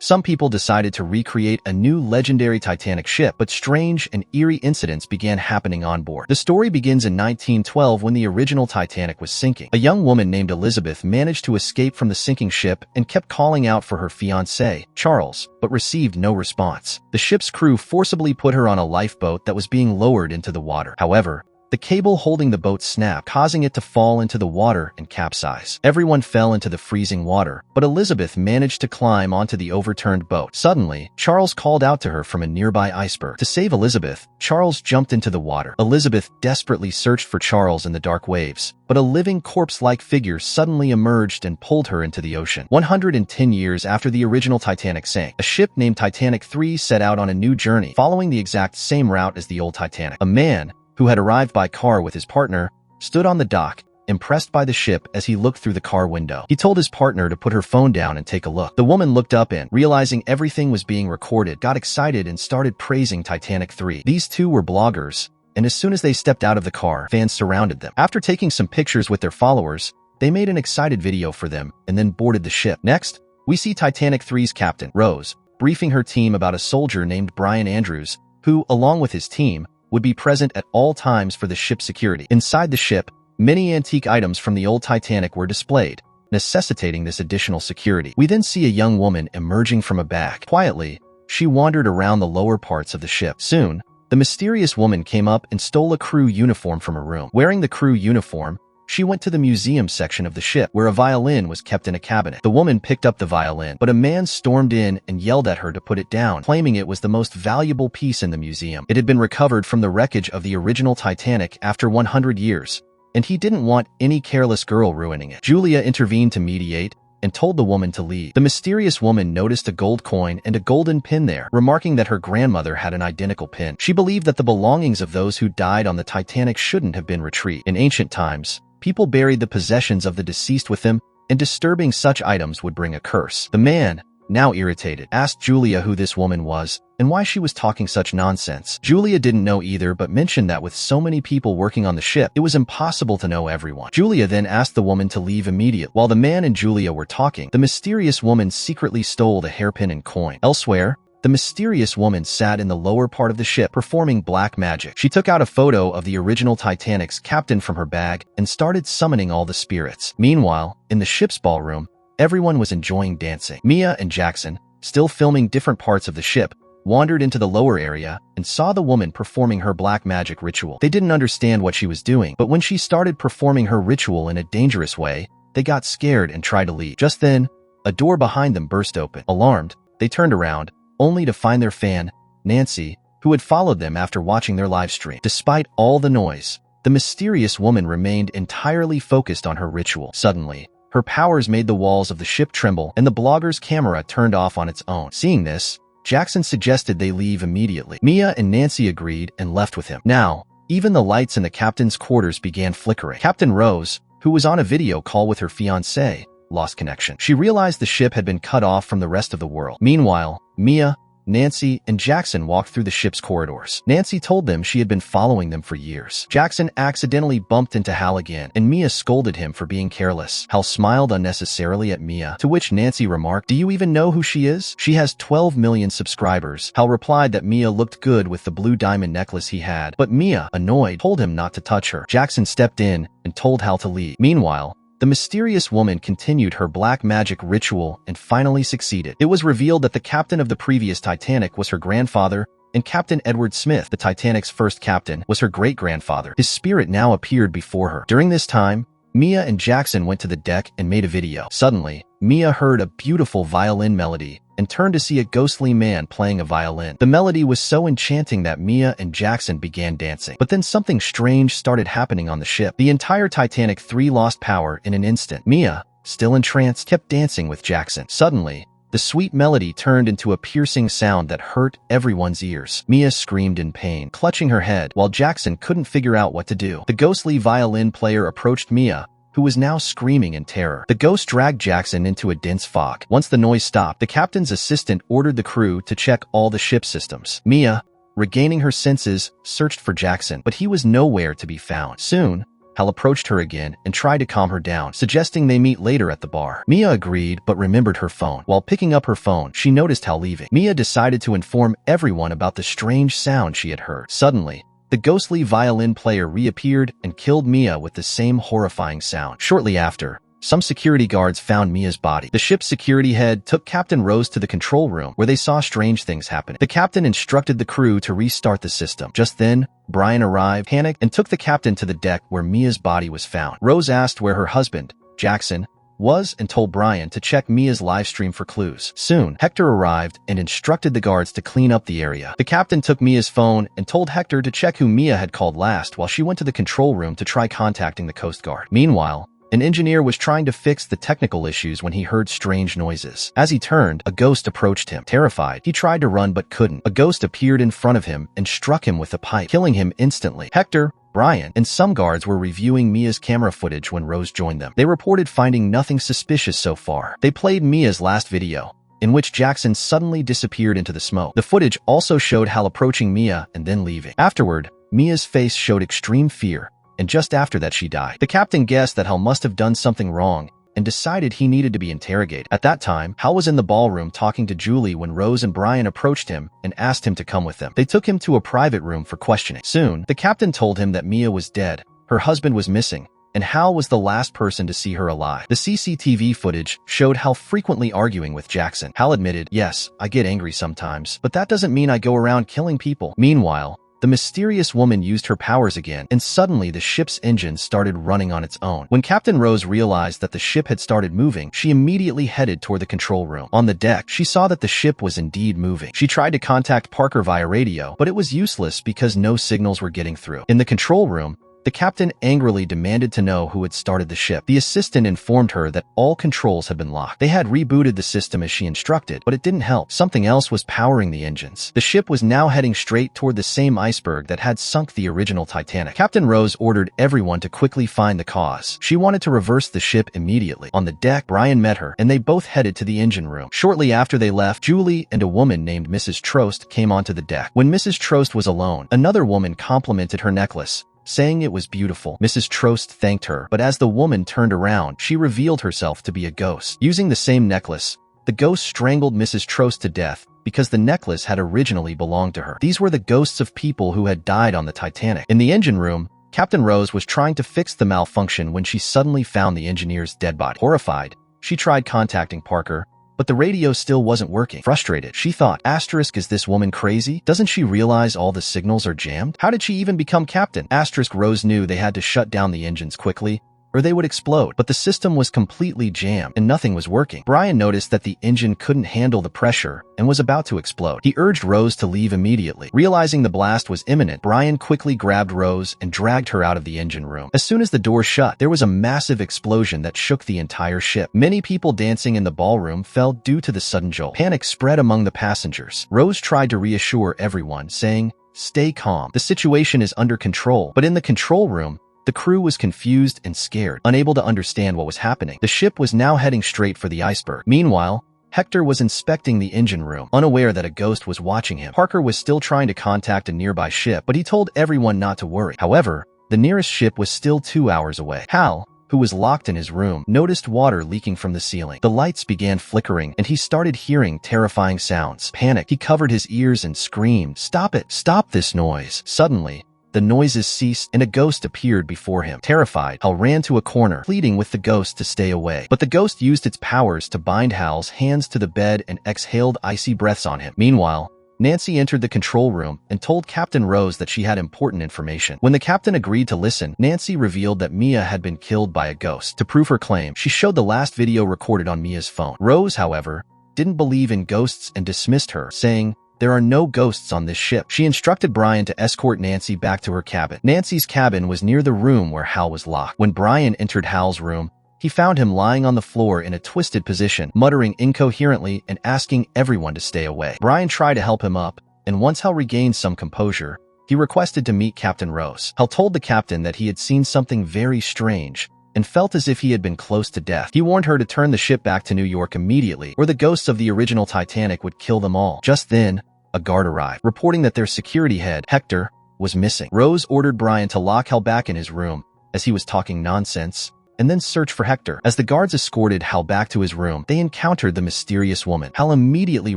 Some people decided to recreate a new legendary Titanic ship, but strange and eerie incidents began happening on board. The story begins in 1912 when the original Titanic was sinking. A young woman named Elizabeth managed to escape from the sinking ship and kept calling out for her fiancé, Charles, but received no response. The ship's crew forcibly put her on a lifeboat that was being lowered into the water. However, the cable holding the boat snapped, causing it to fall into the water and capsize. Everyone fell into the freezing water, but Elizabeth managed to climb onto the overturned boat. Suddenly, Charles called out to her from a nearby iceberg. To save Elizabeth, Charles jumped into the water. Elizabeth desperately searched for Charles in the dark waves, but a living corpse-like figure suddenly emerged and pulled her into the ocean. 110 years after the original Titanic sank, a ship named Titanic 3 set out on a new journey, following the exact same route as the old Titanic. A man, who had arrived by car with his partner, stood on the dock, impressed by the ship as he looked through the car window. He told his partner to put her phone down and take a look. The woman looked up and, realizing everything was being recorded, got excited and started praising Titanic 3. These two were bloggers, and as soon as they stepped out of the car, fans surrounded them. After taking some pictures with their followers, they made an excited video for them and then boarded the ship. Next, we see Titanic 3's captain, Rose, briefing her team about a soldier named Brian Andrews, who, along with his team, would be present at all times for the ship's security. Inside the ship, many antique items from the old Titanic were displayed, necessitating this additional security. We then see a young woman emerging from a bag. Quietly, she wandered around the lower parts of the ship. Soon, the mysterious woman came up and stole a crew uniform from a room. Wearing the crew uniform, she went to the museum section of the ship, where a violin was kept in a cabinet. The woman picked up the violin, but a man stormed in and yelled at her to put it down, claiming it was the most valuable piece in the museum. It had been recovered from the wreckage of the original Titanic after 100 years, and he didn't want any careless girl ruining it. Julia intervened to mediate and told the woman to leave. The mysterious woman noticed a gold coin and a golden pin there, remarking that her grandmother had an identical pin. She believed that the belongings of those who died on the Titanic shouldn't have been retrieved. In ancient times, people buried the possessions of the deceased with them, and disturbing such items would bring a curse. The man, now irritated, asked Julia who this woman was and why she was talking such nonsense. Julia didn't know either, but mentioned that with so many people working on the ship, it was impossible to know everyone. Julia then asked the woman to leave immediately. While the man and Julia were talking, the mysterious woman secretly stole the hairpin and coin. Elsewhere, the mysterious woman sat in the lower part of the ship performing black magic. She took out a photo of the original Titanic's captain from her bag and started summoning all the spirits. Meanwhile, in the ship's ballroom, everyone was enjoying dancing. Mia and Jackson, still filming different parts of the ship, wandered into the lower area and saw the woman performing her black magic ritual. They didn't understand what she was doing, but when she started performing her ritual in a dangerous way, they got scared and tried to leave. Just then, a door behind them burst open. Alarmed, they turned around, only to find their fan, Nancy, who had followed them after watching their live stream. Despite all the noise, the mysterious woman remained entirely focused on her ritual. Suddenly, her powers made the walls of the ship tremble, and the blogger's camera turned off on its own. Seeing this, Jackson suggested they leave immediately. Mia and Nancy agreed and left with him. Now, even the lights in the captain's quarters began flickering. Captain Rose, who was on a video call with her fiancé, lost connection. She realized the ship had been cut off from the rest of the world. Meanwhile, Mia, Nancy, and Jackson walked through the ship's corridors. Nancy told them she had been following them for years. Jackson accidentally bumped into Hal again, and Mia scolded him for being careless. Hal smiled unnecessarily at Mia, to which Nancy remarked, "Do you even know who she is? She has 12 million subscribers." Hal replied that Mia looked good with the blue diamond necklace he had, but Mia, annoyed, told him not to touch her. Jackson stepped in and told Hal to leave. Meanwhile, the mysterious woman continued her black magic ritual and finally succeeded. It was revealed that the captain of the previous Titanic was her grandfather, and Captain Edward Smith, the Titanic's first captain, was her great-grandfather. His spirit now appeared before her. During this time, Mia and Jackson went to the deck and made a video. Suddenly, Mia heard a beautiful violin melody and turned to see a ghostly man playing a violin. The melody was so enchanting that Mia and Jackson began dancing. But then something strange started happening on the ship. The entire Titanic 3 lost power in an instant. Mia, still entranced, kept dancing with Jackson. Suddenly, the sweet melody turned into a piercing sound that hurt everyone's ears. Mia screamed in pain, clutching her head, while Jackson couldn't figure out what to do. The ghostly violin player approached Mia, who was now screaming in terror. The ghost dragged Jackson into a dense fog. Once the noise stopped, the captain's assistant ordered the crew to check all the ship systems. Mia, regaining her senses, searched for Jackson, but he was nowhere to be found. Soon, Hal approached her again and tried to calm her down, suggesting they meet later at the bar. Mia agreed but remembered her phone. While picking up her phone, she noticed Hal leaving. Mia decided to inform everyone about the strange sound she had heard. Suddenly, the ghostly violin player reappeared and killed Mia with the same horrifying sound. Shortly after, some security guards found Mia's body. The ship's security head took Captain Rose to the control room, where they saw strange things happening. The captain instructed the crew to restart the system. Just then, Brian arrived, panicked, and took the captain to the deck where Mia's body was found. Rose asked where her husband, Jackson, was and told Brian to check Mia's live stream for clues. Soon, Hector arrived and instructed the guards to clean up the area. The captain took Mia's phone and told Hector to check who Mia had called last while she went to the control room to try contacting the Coast Guard. Meanwhile, an engineer was trying to fix the technical issues when he heard strange noises. As he turned, a ghost approached him. Terrified, he tried to run but couldn't. A ghost appeared in front of him and struck him with a pipe, killing him instantly. Hector, Brian, and some guards were reviewing Mia's camera footage when Rose joined them. They reported finding nothing suspicious so far. They played Mia's last video, in which Jackson suddenly disappeared into the smoke. The footage also showed Hal approaching Mia and then leaving. Afterward, Mia's face showed extreme fear, and just after that she died. The captain guessed that Hal must have done something wrong and decided he needed to be interrogated. At that time, Hal was in the ballroom talking to Julie when Rose and Brian approached him and asked him to come with them. They took him to a private room for questioning. Soon, the captain told him that Mia was dead, her husband was missing, and Hal was the last person to see her alive. The CCTV footage showed Hal frequently arguing with Jackson. Hal admitted, "Yes, I get angry sometimes, but that doesn't mean I go around killing people." Meanwhile, the mysterious woman used her powers again, and suddenly the ship's engine started running on its own. When Captain Rose realized that the ship had started moving, she immediately headed toward the control room. On the deck, she saw that the ship was indeed moving. She tried to contact Parker via radio, but it was useless because no signals were getting through. In the control room, the captain angrily demanded to know who had started the ship. The assistant informed her that all controls had been locked. They had rebooted the system as she instructed, but it didn't help. Something else was powering the engines. The ship was now heading straight toward the same iceberg that had sunk the original Titanic. Captain Rose ordered everyone to quickly find the cause. She wanted to reverse the ship immediately. On the deck, Brian met her, and they both headed to the engine room. Shortly after they left, Julie and a woman named Mrs. Trost came onto the deck. When Mrs. Trost was alone, another woman complimented her necklace, saying it was beautiful. Mrs. Trost thanked her, but as the woman turned around, she revealed herself to be a ghost. Using the same necklace, the ghost strangled Mrs. Trost to death because the necklace had originally belonged to her. These were the ghosts of people who had died on the Titanic. In the engine room, Captain Rose was trying to fix the malfunction when she suddenly found the engineer's dead body. Horrified, she tried contacting Parker, but the radio still wasn't working. Frustrated, she thought, is this woman crazy? Doesn't she realize all the signals are jammed? How did she even become captain? Rose knew they had to shut down the engines quickly, or they would explode. But the system was completely jammed, and nothing was working. Brian noticed that the engine couldn't handle the pressure and was about to explode. He urged Rose to leave immediately. Realizing the blast was imminent, Brian quickly grabbed Rose and dragged her out of the engine room. As soon as the door shut, there was a massive explosion that shook the entire ship. Many people dancing in the ballroom fell due to the sudden jolt. Panic spread among the passengers. Rose tried to reassure everyone, saying, "Stay calm. The situation is under control." But in the control room, the crew was confused and scared, unable to understand what was happening. The ship was now heading straight for the iceberg. Meanwhile, Hector was inspecting the engine room, unaware that a ghost was watching him. Parker was still trying to contact a nearby ship, but he told everyone not to worry. However, the nearest ship was still 2 hours away. Hal, who was locked in his room, noticed water leaking from the ceiling. The lights began flickering, and he started hearing terrifying sounds. Panicked, he covered his ears and screamed, "Stop it! Stop this noise!" Suddenly, the noises ceased, and a ghost appeared before him. Terrified, Hal ran to a corner, pleading with the ghost to stay away. But the ghost used its powers to bind Hal's hands to the bed and exhaled icy breaths on him. Meanwhile, Nancy entered the control room and told Captain Rose that she had important information. When the captain agreed to listen, Nancy revealed that Mia had been killed by a ghost. To prove her claim, she showed the last video recorded on Mia's phone. Rose, however, didn't believe in ghosts and dismissed her, saying, "There are no ghosts on this ship." She instructed Brian to escort Nancy back to her cabin. Nancy's cabin was near the room where Hal was locked. When Brian entered Hal's room, he found him lying on the floor in a twisted position, muttering incoherently and asking everyone to stay away. Brian tried to help him up, and once Hal regained some composure, he requested to meet Captain Rose. Hal told the captain that he had seen something very strange and felt as if he had been close to death. He warned her to turn the ship back to New York immediately, or the ghosts of the original Titanic would kill them all. Just then, a guard arrived, reporting that their security head, Hector, was missing. Rose ordered Brian to lock Hal back in his room, as he was talking nonsense, and then search for Hector. As the guards escorted Hal back to his room, they encountered the mysterious woman. Hal immediately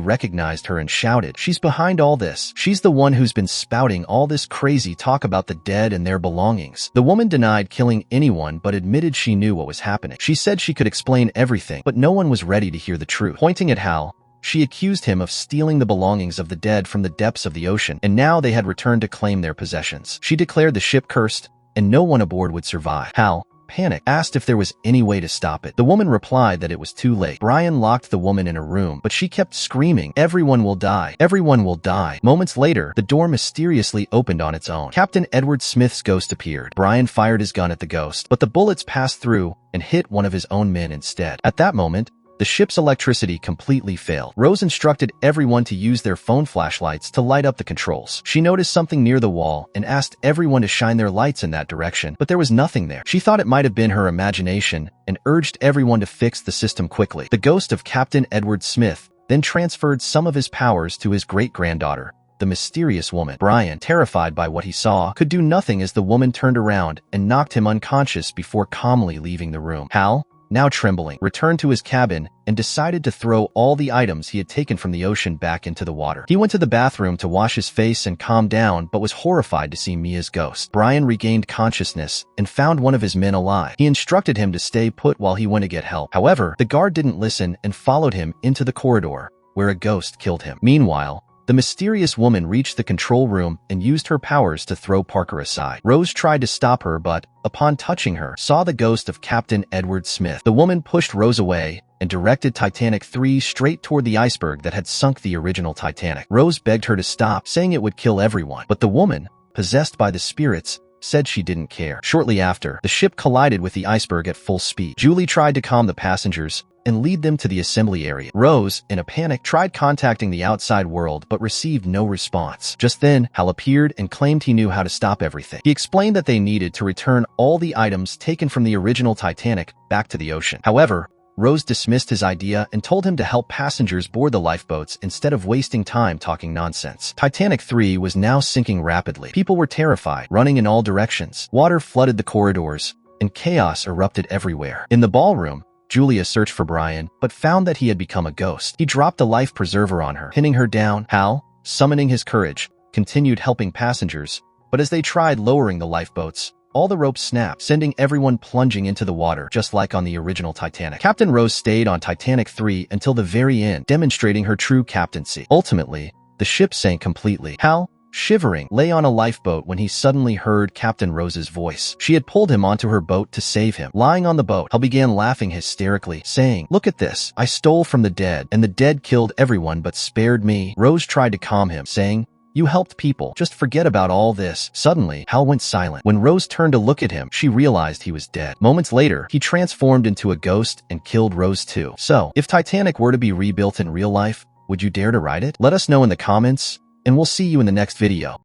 recognized her and shouted, "She's behind all this. She's the one who's been spouting all this crazy talk about the dead and their belongings." The woman denied killing anyone but admitted she knew what was happening. She said she could explain everything, but no one was ready to hear the truth. Pointing at Hal, she accused him of stealing the belongings of the dead from the depths of the ocean, and now they had returned to claim their possessions. She declared the ship cursed, and no one aboard would survive. Hal, panicked, asked if there was any way to stop it. The woman replied that it was too late. Brian locked the woman in a room, but she kept screaming, "Everyone will die. Everyone will die." Moments later, the door mysteriously opened on its own. Captain Edward Smith's ghost appeared. Brian fired his gun at the ghost, but the bullets passed through and hit one of his own men instead. At that moment, the ship's electricity completely failed. Rose instructed everyone to use their phone flashlights to light up the controls. She noticed something near the wall and asked everyone to shine their lights in that direction, but there was nothing there. She thought it might have been her imagination and urged everyone to fix the system quickly. The ghost of Captain Edward Smith then transferred some of his powers to his great-granddaughter, the mysterious woman. Brian, terrified by what he saw, could do nothing as the woman turned around and knocked him unconscious before calmly leaving the room. Hal, now trembling, returned to his cabin and decided to throw all the items he had taken from the ocean back into the water. He went to the bathroom to wash his face and calm down, but was horrified to see Mia's ghost. Brian regained consciousness and found one of his men alive. He instructed him to stay put while he went to get help. However, the guard didn't listen and followed him into the corridor, where a ghost killed him. Meanwhile, the mysterious woman reached the control room and used her powers to throw Parker aside. Rose tried to stop her, but, upon touching her, saw the ghost of Captain Edward Smith. The woman pushed Rose away and directed Titanic 3 straight toward the iceberg that had sunk the original Titanic. Rose begged her to stop, saying it would kill everyone, but the woman, possessed by the spirits, said she didn't care. Shortly after, the ship collided with the iceberg at full speed. Julie tried to calm the passengers and lead them to the assembly area. Rose, in a panic, tried contacting the outside world but received no response. Just then, Hal appeared and claimed he knew how to stop everything. He explained that they needed to return all the items taken from the original Titanic back to the ocean. However, Rose dismissed his idea and told him to help passengers board the lifeboats instead of wasting time talking nonsense. Titanic 3 was now sinking rapidly. People were terrified, running in all directions. Water flooded the corridors, and chaos erupted everywhere. In the ballroom, Julia searched for Brian, but found that he had become a ghost. He dropped a life preserver on her, pinning her down. Hal, summoning his courage, continued helping passengers, but as they tried lowering the lifeboats, all the ropes snapped, sending everyone plunging into the water, just like on the original Titanic. Captain Rose stayed on Titanic 3 until the very end, demonstrating her true captaincy. Ultimately, the ship sank completely. Hal, shivering, lay on a lifeboat when he suddenly heard Captain Rose's voice. She had pulled him onto her boat to save him. Lying on the boat, Hal began laughing hysterically, saying, "Look at this. I stole from the dead, and the dead killed everyone but spared me." Rose tried to calm him, saying, "You helped people. Just forget about all this." Suddenly, Hal went silent. When Rose turned to look at him, she realized he was dead. Moments later, he transformed into a ghost and killed Rose too. So, if Titanic were to be rebuilt in real life, would you dare to ride it? Let us know in the comments, and we'll see you in the next video.